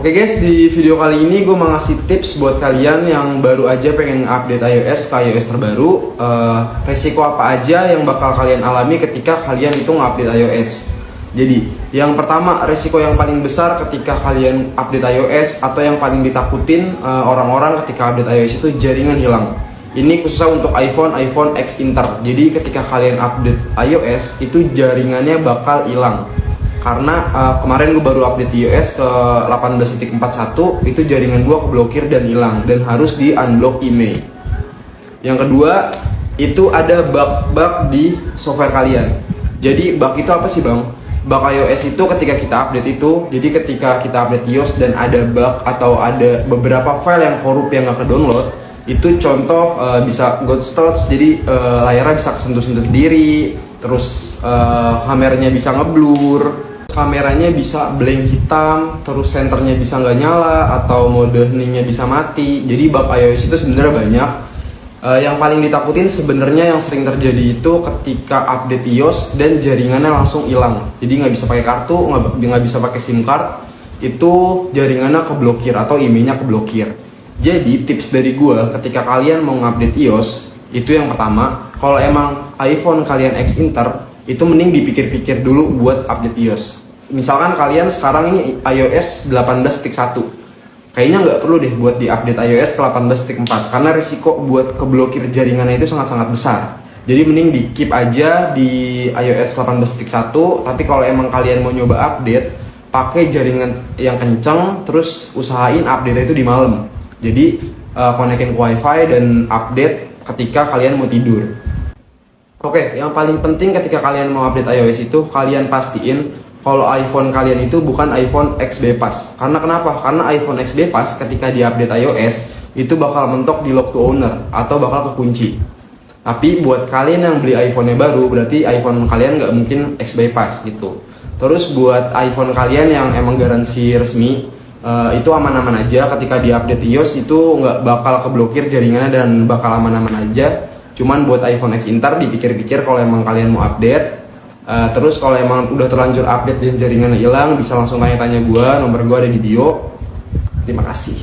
Oke guys, di video kali ini gue mau ngasih tips buat kalian yang baru aja pengen update iOS ke iOS terbaru. Resiko apa aja yang bakal kalian alami ketika kalian itu ngupdate iOS. Jadi, yang pertama, resiko yang paling besar ketika kalian update iOS atau yang paling ditakutin orang-orang ketika update iOS itu jaringan hilang. Ini khususnya untuk iPhone X Inter. Jadi ketika kalian update iOS itu jaringannya bakal hilang. Karena kemarin gue baru update iOS ke 18.41, itu jaringan gue keblokir dan hilang dan harus di unblock email. Yang kedua, itu ada bug-bug di software kalian. Jadi bug itu apa sih bang? Bug iOS itu ketika kita update itu, jadi ketika kita update iOS dan ada bug atau ada beberapa file yang korup yang gak ke-download, itu contoh bisa ghost touch, jadi layarnya bisa kesentuh-sentuh sendiri, terus kameranya bisa ngeblur, kameranya bisa blank hitam, terus senternya bisa nggak nyala, atau mode heningnya bisa mati. Jadi bug iOS itu sebenarnya banyak. Yang paling ditakutin sebenarnya yang sering terjadi itu ketika update iOS dan jaringannya langsung hilang. Jadi nggak bisa pakai kartu, nggak bisa pakai SIM card, itu jaringannya keblokir atau emailnya keblokir. Jadi tips dari gue ketika kalian mau ngupdate iOS itu yang pertama, kalau emang iPhone kalian X Inter itu mending dipikir-pikir dulu buat update iOS. Misalkan kalian sekarang ini iOS 18.1, kayaknya nggak perlu deh buat di-update iOS ke 18.4 karena risiko buat keblokir jaringannya itu sangat-sangat besar. Jadi mending di-keep aja di iOS 18.1, tapi kalau emang kalian mau nyoba update, pakai jaringan yang kenceng, terus usahain update itu di malam. Jadi konekin ke WiFi dan update ketika kalian mau tidur. Oke, yang paling penting ketika kalian mau update iOS itu kalian pastiin kalau iPhone kalian itu bukan iPhone XB Pass. Karena kenapa? Karena iPhone XB Pass ketika di-update iOS itu bakal mentok di lock to owner atau bakal kekunci. Tapi buat kalian yang beli iPhone-nya baru, berarti iPhone kalian nggak mungkin XB Pass gitu. Terus buat iPhone kalian yang emang garansi resmi, itu aman-aman aja. Ketika di-update iOS itu nggak bakal keblokir jaringannya dan bakal aman-aman aja. Cuman buat iPhone X Inter dipikir-pikir kalau emang kalian mau update. Terus kalau emang udah terlanjur update dan jaringannya hilang, bisa langsung tanya-tanya gue, nomor gue ada di bio. Terima kasih.